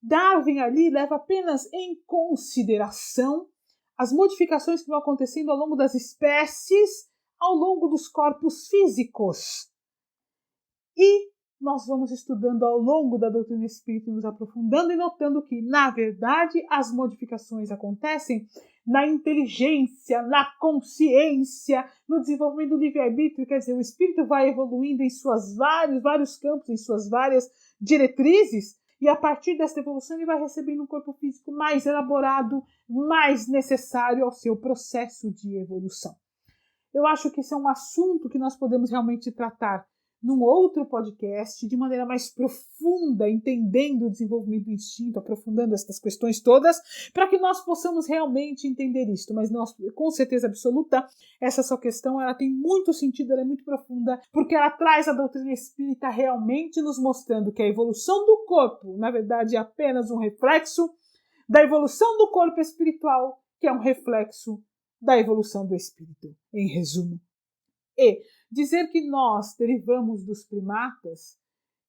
Darwin ali leva apenas em consideração as modificações que vão acontecendo ao longo das espécies, ao longo dos corpos físicos. E nós vamos estudando ao longo da doutrina espírita, nos aprofundando e notando que, na verdade, as modificações acontecem na inteligência, na consciência, no desenvolvimento do livre-arbítrio. Quer dizer, o espírito vai evoluindo em seus vários campos, em suas várias diretrizes, e a partir dessa evolução ele vai recebendo um corpo físico mais elaborado, mais necessário ao seu processo de evolução. Eu acho que esse é um assunto que nós podemos realmente tratar num outro podcast, de maneira mais profunda, entendendo o desenvolvimento do instinto, aprofundando essas questões todas, para que nós possamos realmente entender isto. Mas nós, com certeza absoluta, essa sua questão ela tem muito sentido, ela é muito profunda, porque ela traz a doutrina espírita realmente nos mostrando que a evolução do corpo, na verdade, é apenas um reflexo da evolução do corpo espiritual, que é um reflexo da evolução do espírito, em resumo. E dizer que nós derivamos dos primatas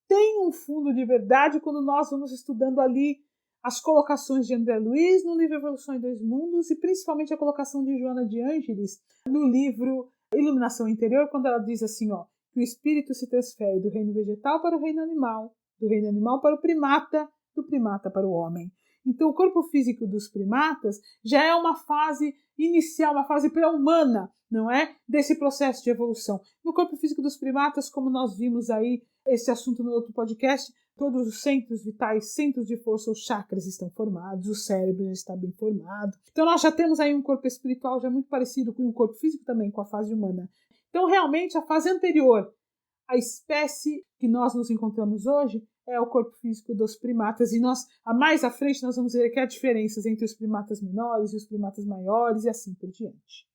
tem um fundo de verdade quando nós vamos estudando ali as colocações de André Luiz no livro Evolução em Dois Mundos e principalmente a colocação de Joana de Ângeles no livro Iluminação Interior, quando ela diz assim, que o espírito se transfere do reino vegetal para o reino animal, do reino animal para o primata, do primata para o homem. Então o corpo físico dos primatas já é uma fase inicial, uma fase pré-humana, não é? Desse processo de evolução. No corpo físico dos primatas, como nós vimos aí, esse assunto no outro podcast, todos os centros vitais, centros de força, os chakras estão formados, o cérebro já está bem formado. Então nós já temos aí um corpo espiritual já muito parecido com o corpo físico também, com a fase humana. Então realmente a fase anterior, a espécie que nós nos encontramos hoje, é o corpo físico dos primatas, e mais à frente nós vamos ver que há diferenças entre os primatas menores e os primatas maiores e assim por diante.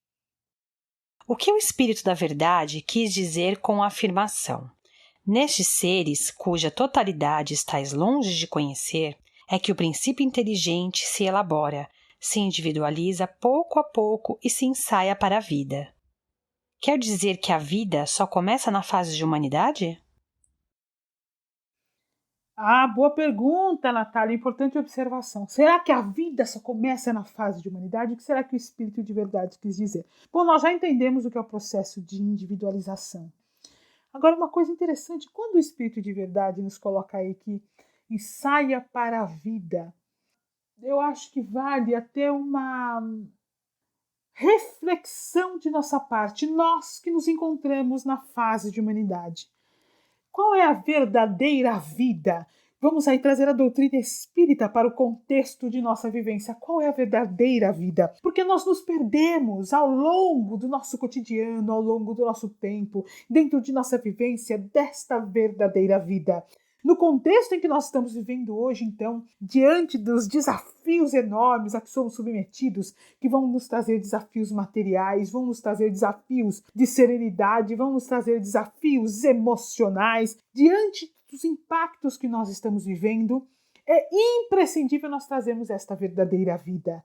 O que o Espírito da Verdade quis dizer com a afirmação? Nestes seres, cuja totalidade estais longe de conhecer, é que o princípio inteligente se elabora, se individualiza pouco a pouco e se ensaia para a vida. Quer dizer que a vida só começa na fase de humanidade? Boa pergunta, Natália. Importante observação. Será que a vida só começa na fase de humanidade? O que será que o Espírito de Verdade quis dizer? Bom, nós já entendemos o que é o processo de individualização. Agora, uma coisa interessante, quando o Espírito de Verdade nos coloca aí que ensaia para a vida, eu acho que vale até uma reflexão de nossa parte, nós que nos encontramos na fase de humanidade. Qual é a verdadeira vida? Vamos aí trazer a doutrina espírita para o contexto de nossa vivência. Qual é a verdadeira vida? Porque nós nos perdemos ao longo do nosso cotidiano, ao longo do nosso tempo, dentro de nossa vivência desta verdadeira vida. No contexto em que nós estamos vivendo hoje, então, diante dos desafios enormes a que somos submetidos, que vão nos trazer desafios materiais, vão nos trazer desafios de serenidade, vão nos trazer desafios emocionais, diante dos impactos que nós estamos vivendo, é imprescindível nós trazermos esta verdadeira vida.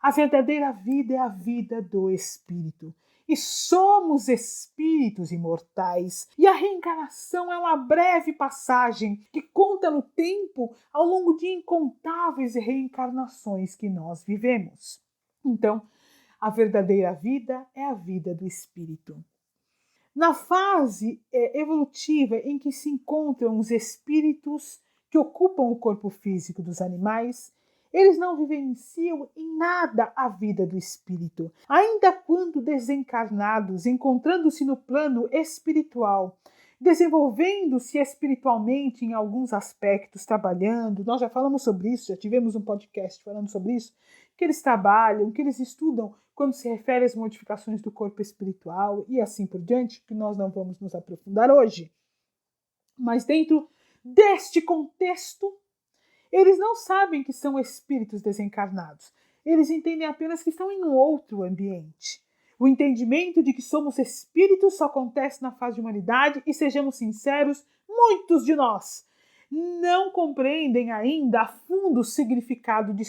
A verdadeira vida é a vida do Espírito. E somos espíritos imortais. E a reencarnação é uma breve passagem que conta no tempo ao longo de incontáveis reencarnações que nós vivemos. Então, a verdadeira vida é a vida do espírito. Na fase evolutiva em que se encontram os espíritos que ocupam o corpo físico dos animais, eles não vivenciam em nada a vida do espírito. Ainda quando desencarnados, encontrando-se no plano espiritual, desenvolvendo-se espiritualmente em alguns aspectos, trabalhando, nós já falamos sobre isso, já tivemos um podcast falando sobre isso, que eles trabalham, que eles estudam quando se refere às modificações do corpo espiritual e assim por diante, que nós não vamos nos aprofundar hoje. Mas dentro deste contexto, eles não sabem que são espíritos desencarnados. Eles entendem apenas que estão em um outro ambiente. O entendimento de que somos espíritos só acontece na fase de humanidade e, sejamos sinceros, muitos de nós não compreendem ainda a fundo o significado de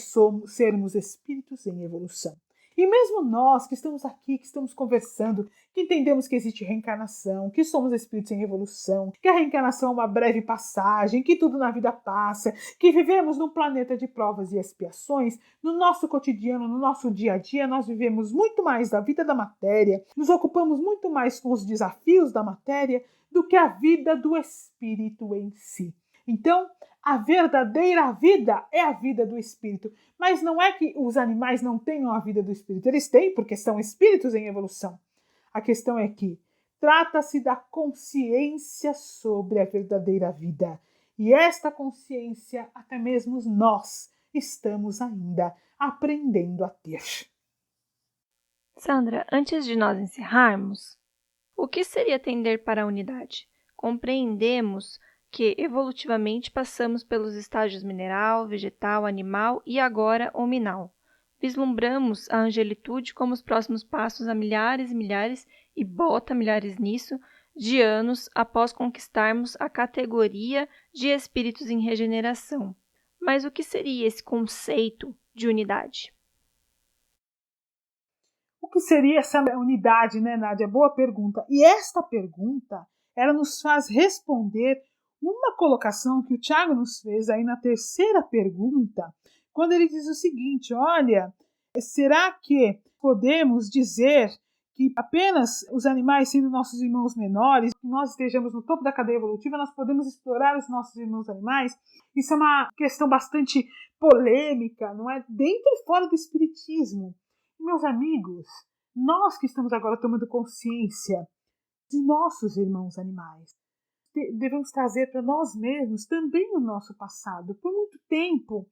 sermos espíritos em evolução. E mesmo nós que estamos aqui, que estamos conversando, que entendemos que existe reencarnação, que somos espíritos em revolução, que a reencarnação é uma breve passagem, que tudo na vida passa, que vivemos num planeta de provas e expiações, no nosso cotidiano, no nosso dia a dia, nós vivemos muito mais da vida da matéria, nos ocupamos muito mais com os desafios da matéria do que a vida do espírito em si. Então, a verdadeira vida é a vida do espírito. Mas não é que os animais não tenham a vida do espírito. Eles têm, porque são espíritos em evolução. A questão é que trata-se da consciência sobre a verdadeira vida. E esta consciência, até mesmo nós, estamos ainda aprendendo a ter. Sandra, antes de nós encerrarmos, o que seria tender para a unidade? Compreendemos que evolutivamente passamos pelos estágios mineral, vegetal, animal e agora hominal. Vislumbramos a angelitude como os próximos passos a milhares e milhares, e bota milhares nisso, de anos após conquistarmos a categoria de espíritos em regeneração. Mas o que seria esse conceito de unidade? O que seria essa unidade, né, Nádia? Boa pergunta. E esta pergunta, ela nos faz responder uma colocação que o Tiago nos fez aí na terceira pergunta, quando ele diz o seguinte: olha, será que podemos dizer que apenas os animais, sendo nossos irmãos menores, que nós estejamos no topo da cadeia evolutiva, nós podemos explorar os nossos irmãos animais? Isso é uma questão bastante polêmica, não é? Dentro e fora do espiritismo. Meus amigos, nós que estamos agora tomando consciência de nossos irmãos animais, devemos trazer para nós mesmos também o nosso passado. Por muito tempo,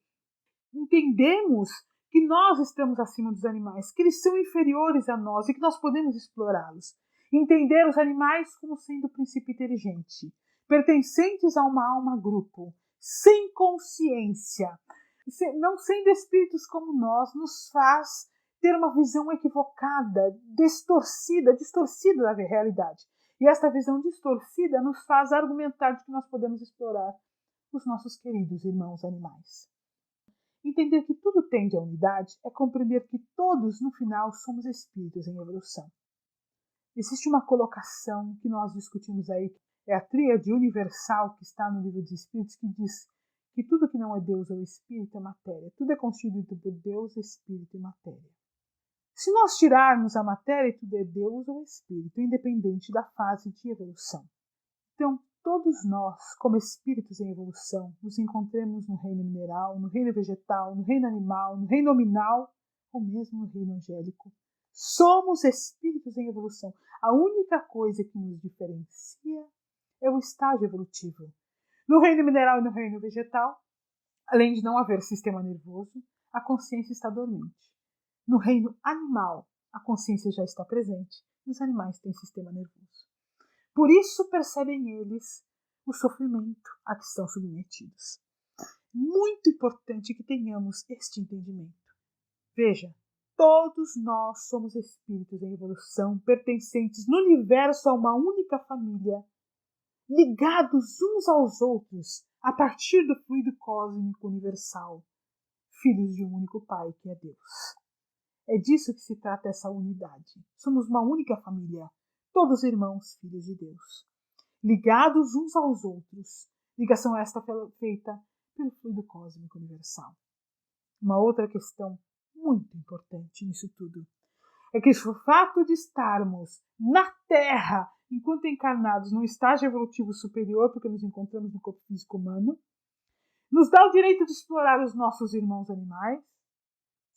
entendemos que nós estamos acima dos animais, que eles são inferiores a nós e que nós podemos explorá-los. Entender os animais como sendo princípio inteligente, pertencentes a uma alma-grupo, sem consciência, não sendo espíritos como nós, nos faz ter uma visão equivocada, distorcida da realidade. E esta visão distorcida nos faz argumentar de que nós podemos explorar os nossos queridos irmãos animais. Entender que tudo tende à unidade é compreender que todos, no final, somos espíritos em evolução. Existe uma colocação que nós discutimos aí, é a tríade universal que está no livro dos Espíritos, que diz que tudo que não é Deus ou Espírito é matéria. Tudo é constituído por Deus, Espírito e matéria. Se nós tirarmos a matéria, tudo é Deus ou Espírito, independente da fase de evolução. Então, todos nós, como espíritos em evolução, nos encontremos no reino mineral, no reino vegetal, no reino animal, no reino nominal, ou mesmo no reino angélico. Somos espíritos em evolução. A única coisa que nos diferencia é o estágio evolutivo. No reino mineral e no reino vegetal, além de não haver sistema nervoso, a consciência está dormente. No reino animal, a consciência já está presente e os animais têm sistema nervoso. Por isso percebem eles o sofrimento a que estão submetidos. Muito importante que tenhamos este entendimento. Veja, todos nós somos espíritos em evolução, pertencentes no universo a uma única família, ligados uns aos outros a partir do fluido cósmico universal, filhos de um único Pai, que é Deus. É disso que se trata essa unidade. Somos uma única família, todos irmãos, filhos de Deus, ligados uns aos outros. Ligação esta feita pelo fluido cósmico universal. Uma outra questão muito importante nisso tudo é que o fato de estarmos na Terra, enquanto encarnados, num estágio evolutivo superior, porque nos encontramos no corpo físico humano, nos dá o direito de explorar os nossos irmãos animais.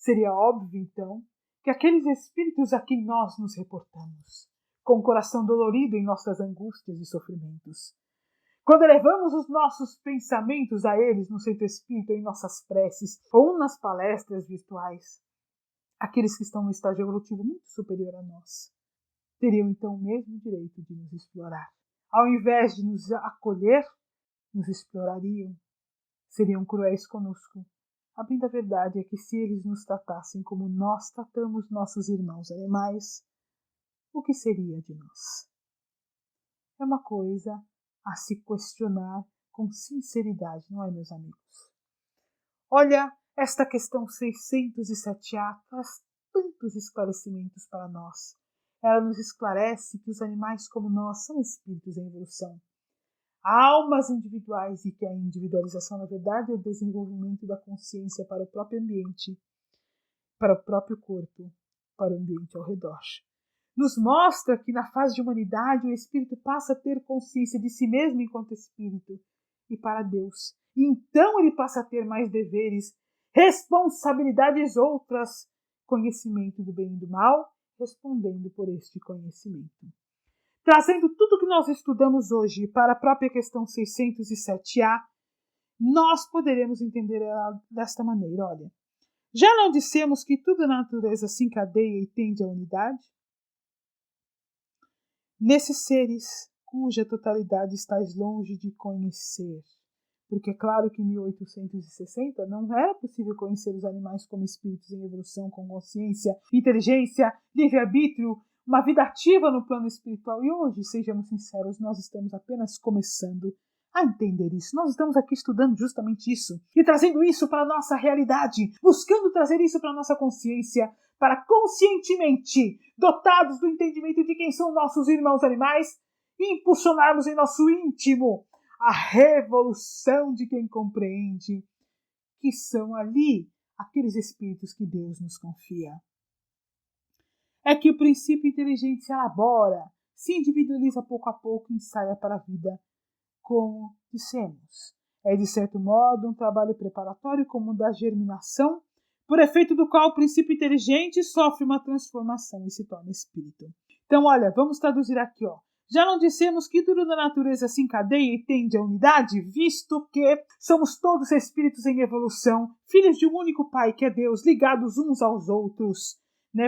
Seria óbvio, então, que aqueles espíritos a quem nós nos reportamos, com o coração dolorido em nossas angústias e sofrimentos, quando elevamos os nossos pensamentos a eles no centro espírita, em nossas preces ou nas palestras virtuais, aqueles que estão no estágio evolutivo muito superior a nós, teriam então o mesmo direito de nos explorar. Ao invés de nos acolher, nos explorariam, seriam cruéis conosco. A bem da verdade é que se eles nos tratassem como nós tratamos nossos irmãos animais, o que seria de nós? É uma coisa a se questionar com sinceridade, não é, meus amigos? Olha, esta questão 607A traz tantos esclarecimentos para nós. Ela nos esclarece que os animais como nós são espíritos em evolução, almas individuais, e que a individualização, na verdade, é o desenvolvimento da consciência para o próprio ambiente, para o próprio corpo, para o ambiente ao redor. Nos mostra que na fase de humanidade o espírito passa a ter consciência de si mesmo enquanto espírito e para Deus. E então ele passa a ter mais deveres, responsabilidades outras, conhecimento do bem e do mal, respondendo por este conhecimento. Trazendo tudo o que nós estudamos hoje para a própria questão 607A, nós poderemos entender ela desta maneira. Olha, já não dissemos que tudo na natureza se encadeia e tende à unidade? Nesses seres cuja totalidade estás longe de conhecer, porque é claro que em 1860 não era possível conhecer os animais como espíritos em evolução com consciência, inteligência, livre-arbítrio, uma vida ativa no plano espiritual. E hoje, sejamos sinceros, nós estamos apenas começando a entender isso. Nós estamos aqui estudando justamente isso e trazendo isso para a nossa realidade, buscando trazer isso para a nossa consciência, para conscientemente, dotados do entendimento de quem são nossos irmãos animais, impulsionarmos em nosso íntimo a revolução de quem compreende que são ali aqueles espíritos que Deus nos confia. É que o princípio inteligente se elabora, se individualiza pouco a pouco e ensaia para a vida, como dissemos. É, de certo modo, um trabalho preparatório como o da germinação, por efeito do qual o princípio inteligente sofre uma transformação e se torna espírito. Então, olha, vamos traduzir aqui, ó. Já não dissemos que tudo na natureza se encadeia e tende à unidade, visto que somos todos espíritos em evolução, filhos de um único Pai, que é Deus, ligados uns aos outros,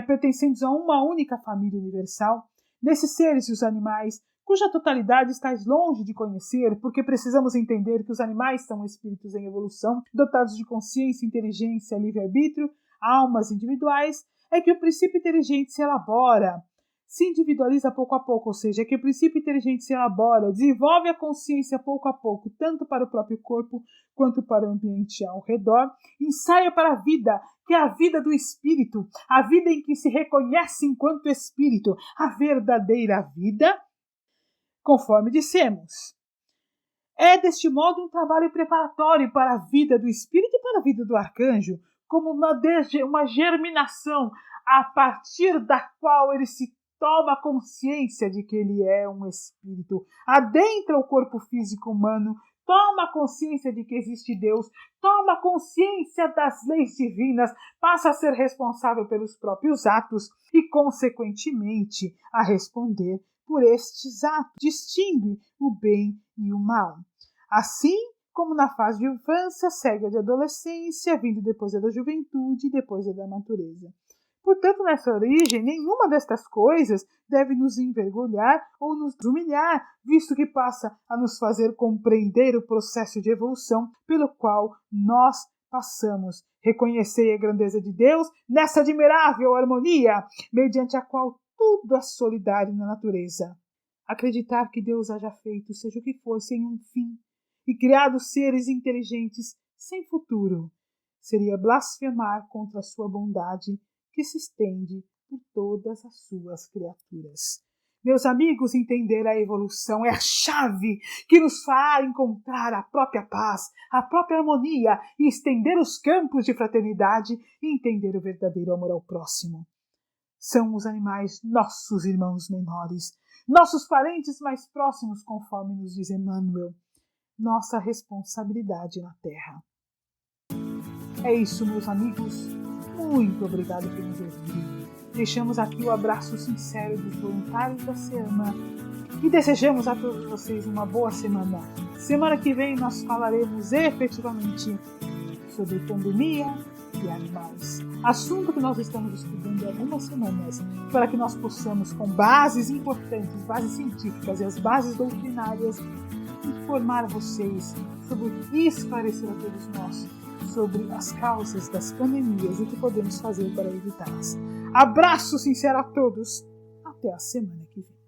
pertencentes a uma única família universal. Nesses seres e os animais, cuja totalidade estás longe de conhecer, porque precisamos entender que os animais são espíritos em evolução, dotados de consciência, inteligência, livre-arbítrio, almas individuais, é que o princípio inteligente se elabora, se individualiza pouco a pouco, ou seja, é que o princípio inteligente se elabora, desenvolve a consciência pouco a pouco, tanto para o próprio corpo quanto para o ambiente ao redor, ensaia para a vida, que é a vida do espírito, a vida em que se reconhece enquanto espírito, a verdadeira vida, conforme dissemos. É deste modo um trabalho preparatório para a vida do espírito e para a vida do arcanjo, como uma germinação a partir da qual ele se toma consciência de que ele é um espírito, adentra o corpo físico humano, toma consciência de que existe Deus, toma consciência das leis divinas, passa a ser responsável pelos próprios atos e, consequentemente, a responder por estes atos, distingue o bem e o mal. Assim como na fase de infância, segue a de adolescência, vindo depois a da juventude e depois a da natureza. Portanto, nessa origem, nenhuma destas coisas deve nos envergonhar ou nos humilhar, visto que passa a nos fazer compreender o processo de evolução pelo qual nós passamos. Reconhecer a grandeza de Deus nessa admirável harmonia, mediante a qual tudo é solidário na natureza. Acreditar que Deus haja feito, seja o que for, sem um fim, e criado seres inteligentes sem futuro, seria blasfemar contra a sua bondade, que se estende por todas as suas criaturas. Meus amigos, entender a evolução é a chave que nos fará encontrar a própria paz, a própria harmonia e estender os campos de fraternidade e entender o verdadeiro amor ao próximo. São os animais nossos irmãos menores, nossos parentes mais próximos, conforme nos diz Emmanuel, nossa responsabilidade na Terra. É isso, meus amigos. Muito obrigado por nos ouvir. Deixamos aqui o abraço sincero dos voluntários da SEAMA e desejamos a todos vocês uma boa semana. Semana que vem nós falaremos efetivamente sobre pandemia e animais. Assunto que nós estamos estudando há algumas semanas para que nós possamos, com bases importantes, bases científicas e as bases doutrinárias, informar vocês sobre e esclarecer a todos nós sobre as causas das pandemias e o que podemos fazer para evitá-las. Abraço sincero a todos. Até a semana que vem.